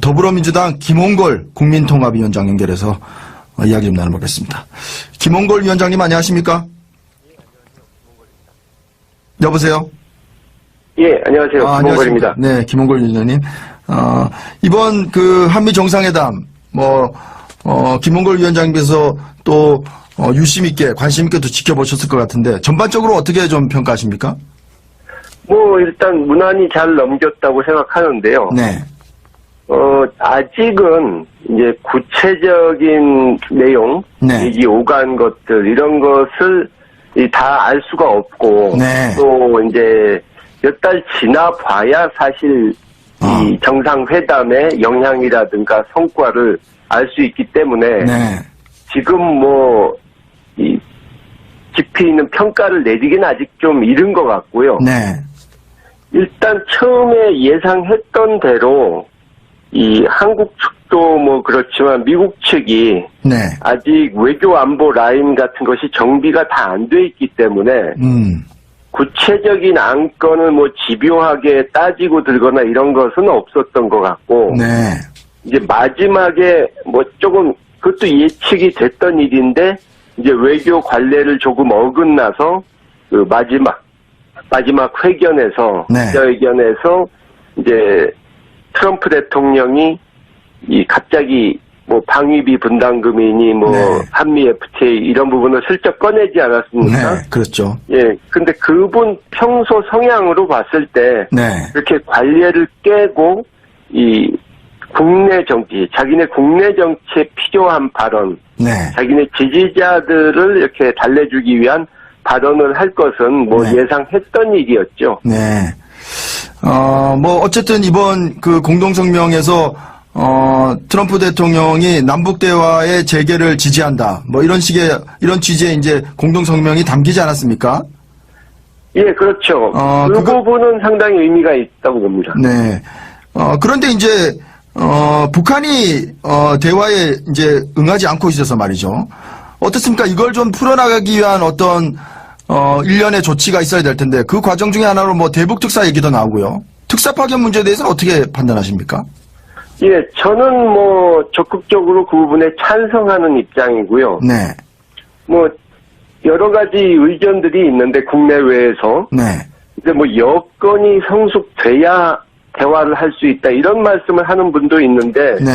더불어민주당 김홍걸 국민통합위원장 연결해서 이야기 좀 나눠보겠습니다. 김홍걸 위원장님 안녕하십니까? 여보세요? 예, 안녕하세요. 김홍걸입니다. 네, 김홍걸 위원장님. 이번 그 한미 정상회담, 김홍걸 위원장님께서 또 유심 있게, 관심 있게 또 지켜보셨을 것 같은데, 전반적으로 어떻게 좀 평가하십니까? 일단 무난히 잘 넘겼다고 생각하는데요. 네. 아직은 이제 구체적인 내용, 네. 얘기 오간 것들, 이런 것을 다 알 수가 없고, 네. 또 이제 몇 달 지나 봐야 사실 이 정상회담의 영향이라든가 성과를 알 수 있기 때문에, 네. 지금 깊이 있는 평가를 내리기는 아직 좀 이른 것 같고요. 네. 일단 처음에 예상했던 대로 이 한국 측도 그렇지만 미국 측이 네. 아직 외교 안보 라인 같은 것이 정비가 다 안 돼 있기 때문에 구체적인 안건을 집요하게 따지고 들거나 이런 것은 없었던 것 같고, 네. 이제 마지막에 조금 그것도 예측이 됐던 일인데 이제 외교 관례를 조금 어긋나서 그 마지막 회견에서, 네. 기자회견에서 이제 트럼프 대통령이 갑자기 방위비 분담금이니 네. 한미 FTA 이런 부분을 슬쩍 꺼내지 않았습니까? 네, 그렇죠. 예. 근데 그분 평소 성향으로 봤을 때 네. 이렇게 관례를 깨고 이 국내 정치, 자기네 국내 정치에 필요한 발언, 네. 자기네 지지자들을 이렇게 달래주기 위한 발언을 할 것은 네. 예상했던 일이었죠. 네. 어쨌든 이번 그 공동성명에서, 트럼프 대통령이 남북대화의 재개를 지지한다. 이런 취지의 이제 공동성명이 담기지 않았습니까? 예, 그렇죠. 그 부분은 상당히 의미가 있다고 봅니다. 네. 그런데 이제, 북한이, 대화에 이제 응하지 않고 있어서 말이죠. 어떻습니까? 이걸 좀 풀어나가기 위한 어떤, 일련의 조치가 있어야 될 텐데, 그 과정 중에 하나로 대북 특사 얘기도 나오고요. 특사 파견 문제에 대해서는 어떻게 판단하십니까? 예, 저는 적극적으로 그 부분에 찬성하는 입장이고요. 네. 여러 가지 의견들이 있는데, 국내외에서. 네. 근데 여건이 성숙돼야 대화를 할 수 있다, 이런 말씀을 하는 분도 있는데, 네.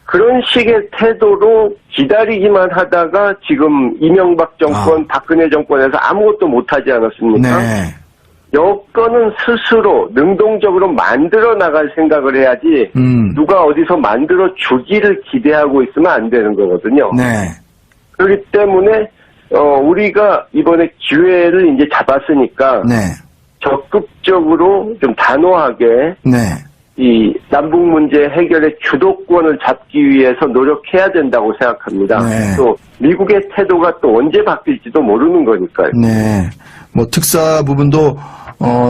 그런 식의 태도로 기다리기만 하다가 지금 이명박 정권, 박근혜 정권에서 아무것도 못하지 않았습니까? 네. 여건은 스스로 능동적으로 만들어 나갈 생각을 해야지 누가 어디서 만들어 주기를 기대하고 있으면 안 되는 거거든요. 네. 그렇기 때문에 우리가 이번에 기회를 이제 잡았으니까 네. 적극적으로 좀 단호하게 네. 이 남북 문제 해결의 주도권을 잡기 위해서 노력해야 된다고 생각합니다. 네. 또 미국의 태도가 또 언제 바뀔지도 모르는 거니까요. 네. 특사 부분도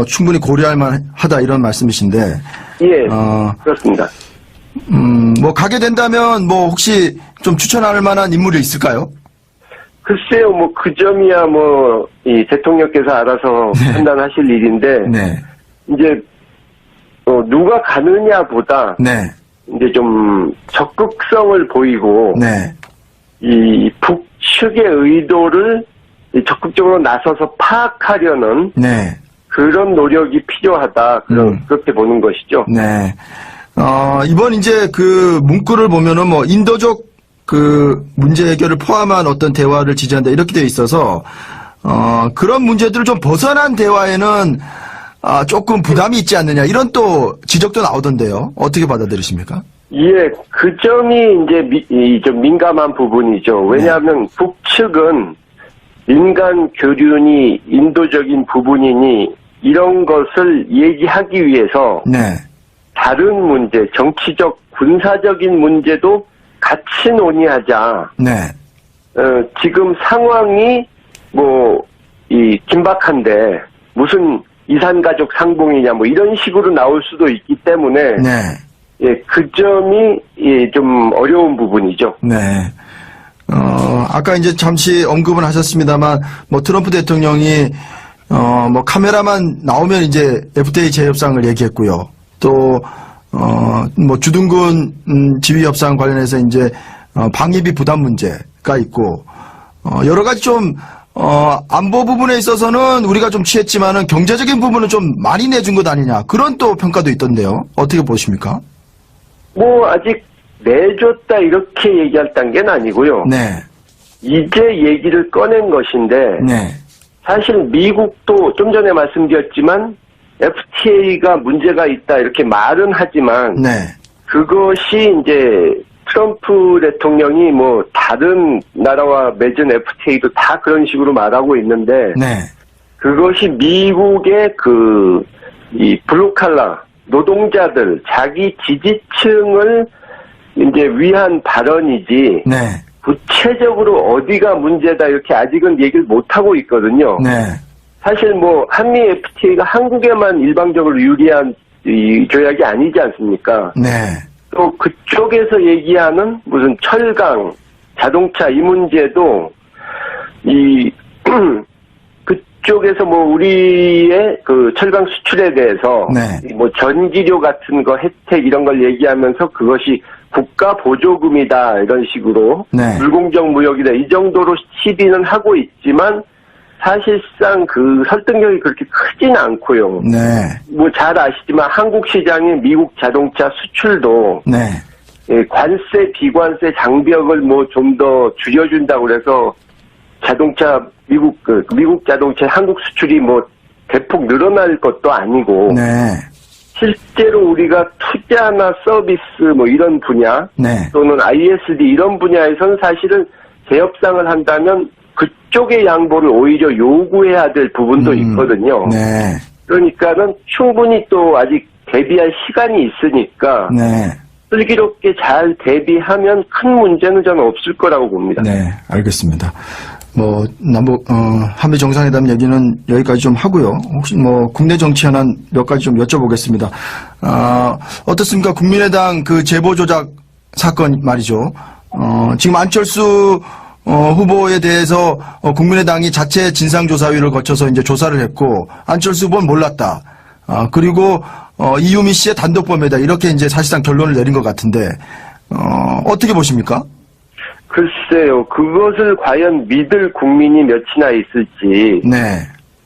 충분히 고려할 만하다 이런 말씀이신데. 예. 그렇습니다. 가게 된다면 혹시 좀 추천할 만한 인물이 있을까요? 글쎄요, 그 점이야 이 대통령께서 알아서 네. 판단하실 일인데. 네. 이제 누가 가느냐보다. 네. 이제 좀 적극성을 보이고. 네. 이 북측의 의도를 적극적으로 나서서 파악하려는. 네. 그런 노력이 필요하다. 그렇게 보는 것이죠. 네. 이번 이제 그 문구를 보면은 인도적 그 문제 해결을 포함한 어떤 대화를 지지한다 이렇게 되어 있어서 그런 문제들을 좀 벗어난 대화에는 조금 부담이 있지 않느냐 이런 또 지적도 나오던데요. 어떻게 받아들이십니까? 예, 그 점이 이제 좀 민감한 부분이죠. 왜냐하면 북측은 민간 교류니 인도적인 부분이니 이런 것을 얘기하기 위해서 네. 다른 문제, 정치적, 군사적인 문제도 같이 논의하자. 네. 지금 상황이 긴박한데 무슨 이산가족 상봉이냐 이런 식으로 나올 수도 있기 때문에 네. 예, 그 점이 좀 어려운 부분이죠. 네. 아까 이제 잠시 언급은 하셨습니다만, 트럼프 대통령이, 카메라만 나오면 이제 FTA 재협상을 얘기했고요. 또, 뭐 주둔군 지휘 협상 관련해서 이제 방위비 부담 문제가 있고 여러 가지 좀 안보 부분에 있어서는 우리가 좀 취했지만은 경제적인 부분은 좀 많이 내준 것 아니냐 그런 또 평가도 있던데요. 어떻게 보십니까? 뭐 아직 내줬다 이렇게 얘기할 단계는 아니고요. 네. 이제 얘기를 꺼낸 것인데 네. 사실 미국도 좀 전에 말씀드렸지만 FTA가 문제가 있다 이렇게 말은 하지만 네. 그것이 이제 트럼프 대통령이 뭐 다른 나라와 맺은 FTA도 다 그런 식으로 말하고 있는데 네. 그것이 미국의 이 블루칼라 노동자들 자기 지지층을 이제 위한 발언이지 네. 구체적으로 어디가 문제다 이렇게 아직은 얘기를 못 하고 있거든요. 네. 사실 뭐 한미 FTA가 한국에만 일방적으로 유리한 이 조약이 아니지 않습니까? 네. 또 그쪽에서 얘기하는 무슨 철강, 자동차 이 문제도 그쪽에서 뭐 우리의 그 철강 수출에 대해서 네. 뭐 전기료 같은 거 혜택 이런 걸 얘기하면서 그것이 국가 보조금이다 이런 식으로 네. 불공정 무역이다 이 정도로 시비는 하고 있지만 사실상 그 설득력이 그렇게 크진 않고요. 네. 뭐 잘 아시지만 한국 시장의 미국 자동차 수출도 네. 관세, 비관세 장벽을 뭐 좀 더 줄여준다고 그래서 자동차 미국 자동차 한국 수출이 뭐 대폭 늘어날 것도 아니고 네. 실제로 우리가 투자나 서비스 뭐 이런 분야 네. 또는 ISD 이런 분야에서는 사실은 재협상을 한다면 그쪽의 양보를 오히려 요구해야 될 부분도 있거든요. 네. 그러니까는 충분히 또 아직 대비할 시간이 있으니까 네. 슬기롭게 잘 대비하면 큰 문제는 저는 없을 거라고 봅니다. 네, 알겠습니다. 뭐 한미 정상회담 얘기는 여기까지 좀 하고요. 혹시 뭐 국내 정치 현안 몇 가지 좀 여쭤보겠습니다. 어떻습니까? 국민의당 그 제보 조작 사건 말이죠. 지금 안철수 후보에 대해서 국민의당이 자체 진상조사위를 거쳐서 이제 조사를 했고 안철수 후보는 몰랐다. 그리고 이유미 씨의 단독범이다. 이렇게 이제 사실상 결론을 내린 것 같은데 어떻게 보십니까? 글쎄요. 그것을 과연 믿을 국민이 몇이나 있을지. 네.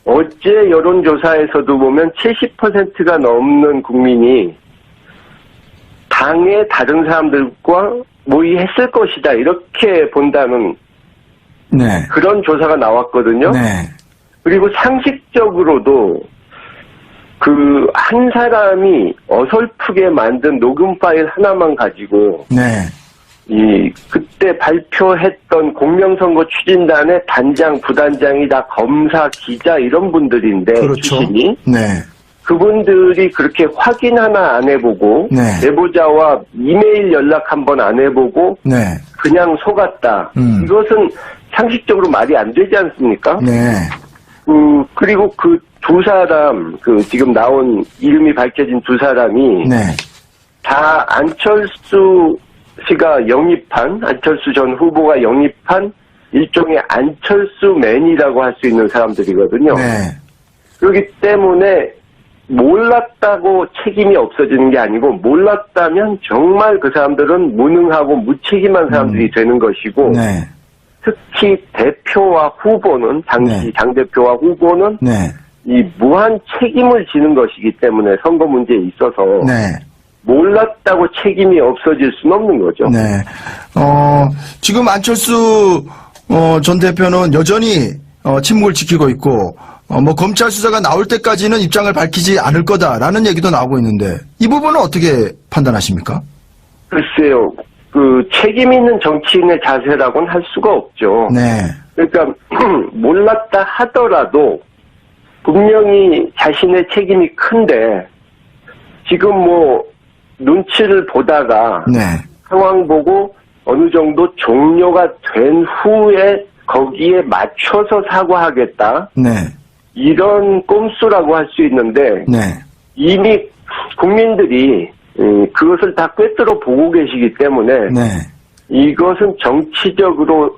어제 여론조사에서도 보면 70%가 넘는 국민이 당의 다른 사람들과 모의했을 것이다. 이렇게 본다는 네. 그런 조사가 나왔거든요. 네. 그리고 상식적으로도 한 사람이 어설프게 만든 녹음 파일 하나만 가지고 네. 그때 발표했던 공명선거 추진단의 단장, 부단장이 다 검사, 기자 이런 분들인데 그렇죠. 출신이 네. 그분들이 그렇게 확인 하나 안 해보고 네. 제보자와 이메일 연락 한번 안 해보고 네. 그냥 속았다. 이것은 상식적으로 말이 안 되지 않습니까? 네. 그리고 그 두 사람, 지금 나온 이름이 밝혀진 두 사람이 네. 다 안철수 씨가 안철수 전 후보가 영입한 일종의 안철수맨이라고 할 수 있는 사람들이거든요. 네. 그렇기 때문에 몰랐다고 책임이 없어지는 게 아니고 몰랐다면 정말 그 사람들은 무능하고 무책임한 사람들이 되는 것이고 네. 특히 대표와 후보는 당시 네. 당대표와 후보는 네. 이 무한 책임을 지는 것이기 때문에 선거 문제에 있어서 네. 몰랐다고 책임이 없어질 수는 없는 거죠. 네. 지금 안철수 전 대표는 여전히 침묵을 지키고 있고 뭐 검찰 수사가 나올 때까지는 입장을 밝히지 않을 거다라는 얘기도 나오고 있는데 이 부분은 어떻게 판단하십니까? 글쎄요. 책임 있는 정치인의 자세라고는 할 수가 없죠. 네. 그러니까 몰랐다 하더라도 분명히 자신의 책임이 큰데 지금 뭐 눈치를 보다가 네. 상황 보고 어느 정도 종료가 된 후에 거기에 맞춰서 사과하겠다. 네. 이런 꼼수라고 할 수 있는데 네. 이미 국민들이 그것을 다 꿰뚫어 보고 계시기 때문에 네. 이것은 정치적으로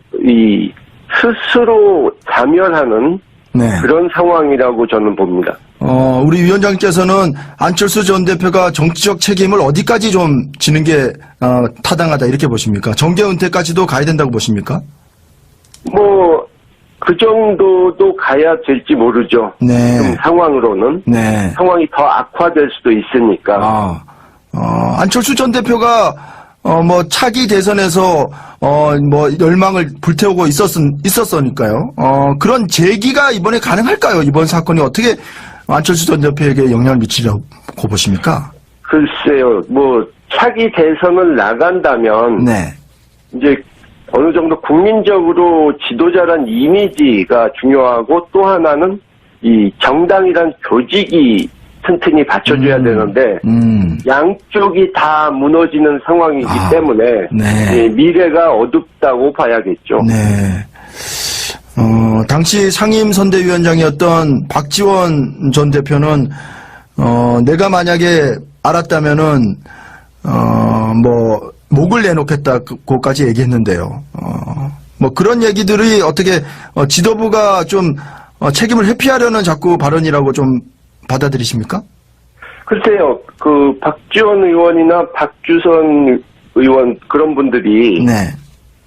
스스로 자멸하는 네. 그런 상황이라고 저는 봅니다. 우리 위원장께서는 안철수 전 대표가 정치적 책임을 어디까지 좀 지는 게 타당하다 이렇게 보십니까? 정계 은퇴까지도 가야 된다고 보십니까? 뭐 그 정도도 가야 될지 모르죠. 네. 지금 상황으로는 네. 상황이 더 악화될 수도 있으니까. 안철수 전 대표가 뭐 차기 대선에서 뭐 열망을 불태우고 있었으니까요. 그런 재기가 이번에 가능할까요? 이번 사건이 어떻게 안철수 전 대표에게 영향을 미치려고 보십니까? 글쎄요, 뭐 차기 대선을 나간다면 네. 이제 어느 정도 국민적으로 지도자란 이미지가 중요하고 또 하나는 이 정당이란 조직이 튼튼히 받쳐줘야 되는데 양쪽이 다 무너지는 상황이기 때문에 네. 미래가 어둡다고 봐야겠죠. 네. 당시 상임선대위원장이었던 박지원 전 대표는 내가 만약에 알았다면은 뭐 목을 내놓겠다고까지 얘기했는데요. 뭐 그런 얘기들이 어떻게 지도부가 좀 책임을 회피하려는 자꾸 발언이라고 좀 받아들이십니까? 글쎄요, 그 박지원 의원이나 박주선 의원 그런 분들이 네.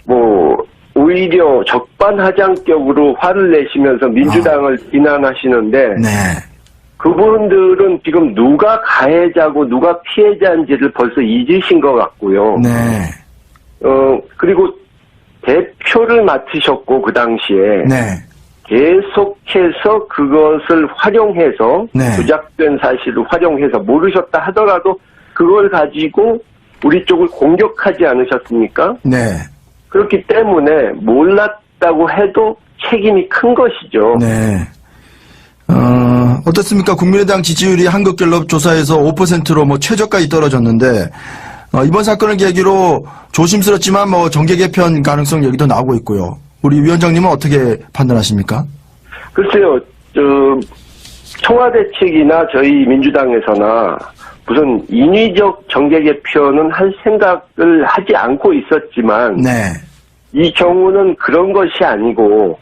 뭐 오히려 적반하장격으로 화를 내시면서 민주당을 비난하시는데 네. 그분들은 지금 누가 가해자고 누가 피해자인지를 벌써 잊으신 것 같고요. 네. 그리고 대표를 맡으셨고 그 당시에 네. 계속해서 그것을 활용해서 네. 조작된 사실을 활용해서 모르셨다 하더라도 그걸 가지고 우리 쪽을 공격하지 않으셨습니까? 네. 그렇기 때문에 몰랐다고 해도 책임이 큰 것이죠. 네. 어떻습니까? 국민의당 지지율이 한국갤럽 조사에서 5%로 뭐 최저까지 떨어졌는데, 이번 사건을 계기로 조심스럽지만 뭐 정계 개편 가능성 얘기도 나오고 있고요. 우리 위원장님은 어떻게 판단하십니까? 글쎄요, 청와대 측이나 저희 민주당에서나 무슨 인위적 정계 개편은 할 생각을 하지 않고 있었지만, 네. 이 경우는 그런 것이 아니고,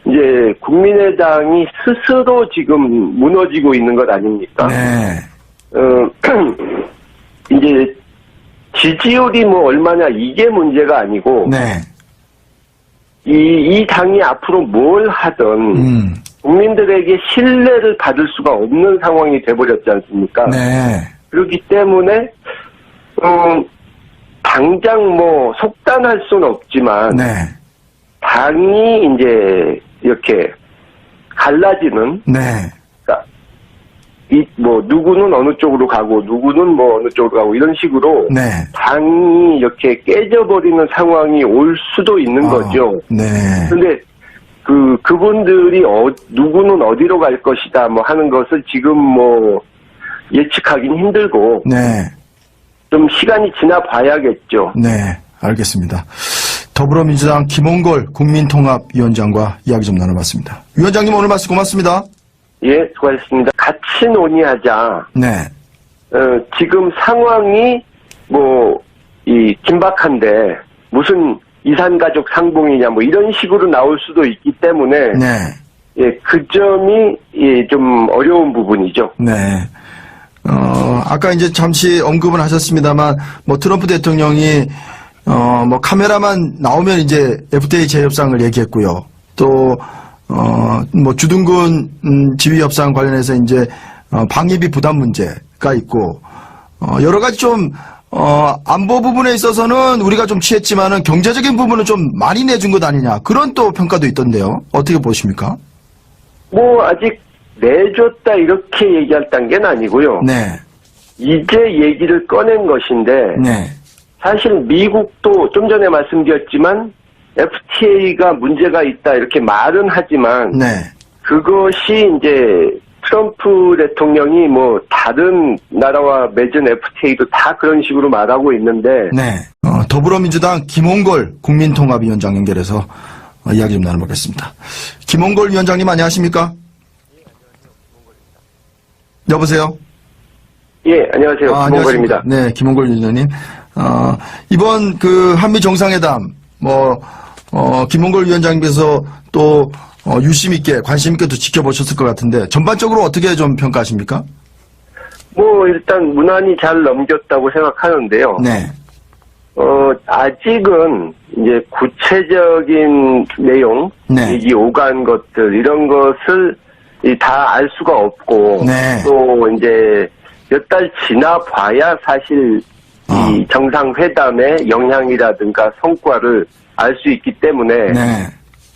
이제 국민의당이 스스로 지금 무너지고 있는 것 아닙니까? 네. 이제 지지율이 뭐 얼마냐 이게 문제가 아니고 네. 이 당이 앞으로 뭘 하든 국민들에게 신뢰를 받을 수가 없는 상황이 돼버렸지 않습니까? 네. 그렇기 때문에 당장 뭐 속단할 수는 없지만 네. 당이 이제 이렇게 갈라지는 네. 그러니까 뭐 누구는 어느 쪽으로 가고 누구는 뭐 어느 쪽으로 가고 이런 식으로 네. 당이 이렇게 깨져버리는 상황이 올 수도 있는 거죠. 네. 근데 그분들이 누구는 어디로 갈 것이다 뭐 하는 것을 지금 뭐 예측하기는 힘들고 네. 좀 시간이 지나 봐야겠죠. 네. 알겠습니다. 더불어민주당 김홍걸 국민통합위원장과 이야기 좀 나눠봤습니다. 위원장님 오늘 말씀 고맙습니다. 예, 수고하셨습니다. 같이 논의하자. 네. 지금 상황이 긴박한데 무슨 이산가족 상봉이냐 뭐 이런 식으로 나올 수도 있기 때문에 네. 예, 그 점이 좀 어려운 부분이죠. 네. 아까 이제 잠시 언급은 하셨습니다만 뭐 트럼프 대통령이 뭐 카메라만 나오면 이제 FTA 재협상을 얘기했고요. 또 뭐 주둔군 지휘 협상 관련해서 이제 방위비 부담 문제가 있고 여러 가지 좀 안보 부분에 있어서는 우리가 좀 취했지만은 경제적인 부분은 좀 많이 내준 것 아니냐 그런 또 평가도 있던데요. 어떻게 보십니까? 뭐 아직 내줬다 이렇게 얘기할 단계는 아니고요. 네. 이제 얘기를 꺼낸 것인데 네. 사실 미국도 좀 전에 말씀드렸지만 FTA가 문제가 있다 이렇게 말은 하지만 네. 그것이 이제 트럼프 대통령이 뭐 다른 나라와 맺은 FTA도 다 그런 식으로 말하고 있는데 네. 더불어민주당 김홍걸 국민통합위원장 연결해서 이야기 좀 나눠보겠습니다. 김홍걸 위원장님 안녕하십니까? 여보세요? 예, 안녕하세요. 김홍걸입니다. 네, 김홍걸 위원장님. 이번 한미 정상회담, 김홍걸 위원장님께서 또, 유심 있게 관심 있게 또 지켜보셨을 것 같은데 전반적으로 어떻게 좀 평가하십니까? 뭐 일단 무난히 잘 넘겼다고 생각하는데요. 네. 아직은 이제 구체적인 내용, 네. 이 오간 것들 이런 것을 다 알 수가 없고 네. 또 이제 몇 달 지나 봐야 사실 이 정상회담의 영향이라든가 성과를 알 수 있기 때문에 네.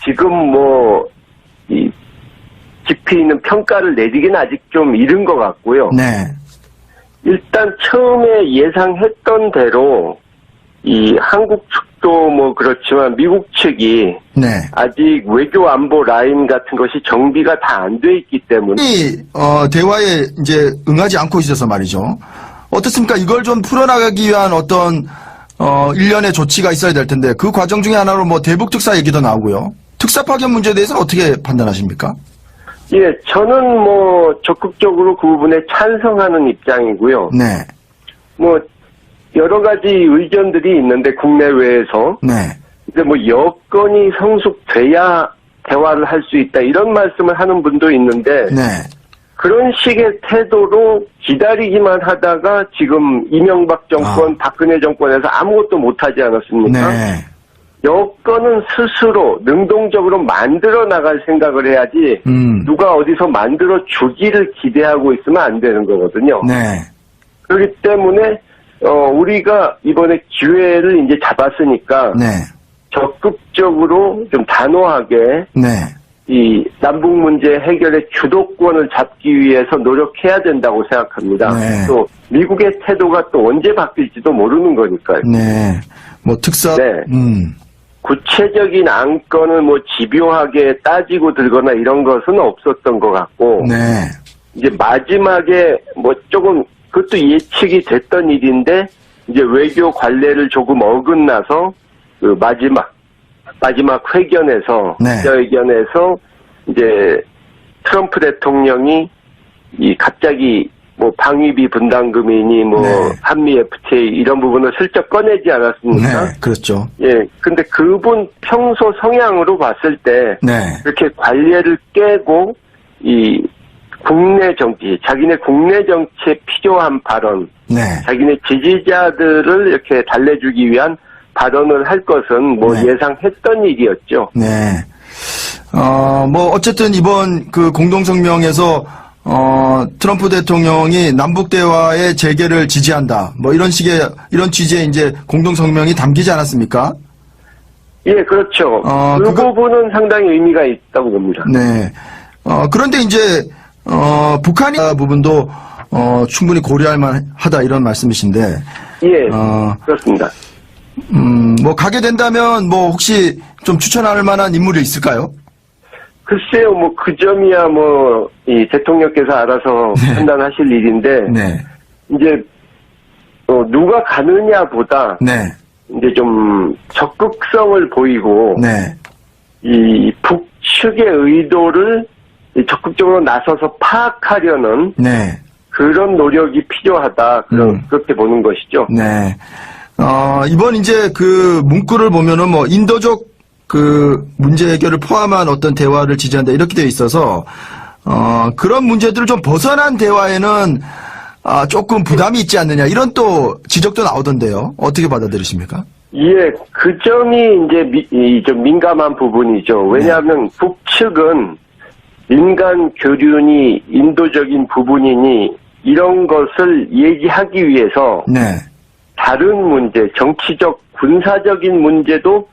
지금 뭐 이 깊이 있는 평가를 내리기는 아직 좀 이른 것 같고요. 네. 일단 처음에 예상했던 대로 이 한국 측도 뭐 그렇지만 미국 측이 네. 아직 외교 안보 라인 같은 것이 정비가 다 안 돼 있기 때문에 이 대화에 이제 응하지 않고 있어서 말이죠. 어떻습니까? 이걸 좀 풀어나가기 위한 어떤 일련의 조치가 있어야 될 텐데 그 과정 중에 하나로 뭐 대북 특사 얘기도 나오고요. 특사 파견 문제에 대해서는 어떻게 판단하십니까? 예, 저는 뭐 적극적으로 그 부분에 찬성하는 입장이고요. 네. 뭐 여러 가지 의견들이 있는데 국내외에서 네. 근데 뭐 여건이 성숙돼야 대화를 할 수 있다 이런 말씀을 하는 분도 있는데 네. 그런 식의 태도로 기다리기만 하다가 지금 이명박 정권, 박근혜 정권에서 아무것도 못하지 않았습니까? 네. 여건은 스스로 능동적으로 만들어 나갈 생각을 해야지 누가 어디서 만들어 주기를 기대하고 있으면 안 되는 거거든요. 네. 그렇기 때문에 우리가 이번에 기회를 이제 잡았으니까 네. 적극적으로 좀 단호하게 네. 이 남북 문제 해결의 주도권을 잡기 위해서 노력해야 된다고 생각합니다. 네. 또 미국의 태도가 또 언제 바뀔지도 모르는 거니까요. 네. 뭐 특사. 네. 구체적인 안건을 뭐 집요하게 따지고 들거나 이런 것은 없었던 것 같고, 네. 이제 마지막에 뭐 조금 그것도 예측이 됐던 일인데 이제 외교 관례를 조금 어긋나서 그 마지막 회견에서 네. 기자회견에서 이제 트럼프 대통령이 이 갑자기 뭐 방위비 분담금이니 뭐 네. 한미 FTA 이런 부분을 슬쩍 꺼내지 않았습니까? 네. 그렇죠. 예. 근데 그분 평소 성향으로 봤을 때 네. 이렇게 관례를 깨고 이 국내 정치, 자기네 국내 정치에 필요한 발언, 네. 자기네 지지자들을 이렇게 달래주기 위한 발언을 할 것은 뭐 네. 예상했던 일이었죠. 네. 뭐 어쨌든 이번 그 공동성명에서 트럼프 대통령이 남북 대화의 재개를 지지한다. 뭐 이런 취지의 이제 공동성명이 담기지 않았습니까? 예, 그렇죠. 그 부분은 상당히 의미가 있다고 봅니다. 네. 그런데 이제 북한이 부분도 충분히 고려할 만하다 이런 말씀이신데. 예, 그렇습니다. 뭐 가게 된다면 뭐 혹시 좀 추천할 만한 인물이 있을까요? 글쎄요, 뭐 그 점이야 뭐 이 대통령께서 알아서 네. 판단하실 일인데 네. 이제 누가 가느냐보다 네. 이제 좀 적극성을 보이고 네. 이 북측의 의도를 적극적으로 나서서 파악하려는 네. 그런 노력이 필요하다. 그렇게 보는 것이죠. 네. 이번 이제 그 문구를 보면은 뭐 인도적 그 문제 해결을 포함한 어떤 대화를 지지한다 이렇게 되어 있어서 그런 문제들을 좀 벗어난 대화에는 조금 부담이 있지 않느냐 이런 또 지적도 나오던데요. 어떻게 받아들이십니까? 예, 그 점이 이제 좀 민감한 부분이죠. 왜냐하면 북측은 민간 교류니 인도적인 부분이니 이런 것을 얘기하기 위해서 네. 다른 문제, 정치적, 군사적인 문제도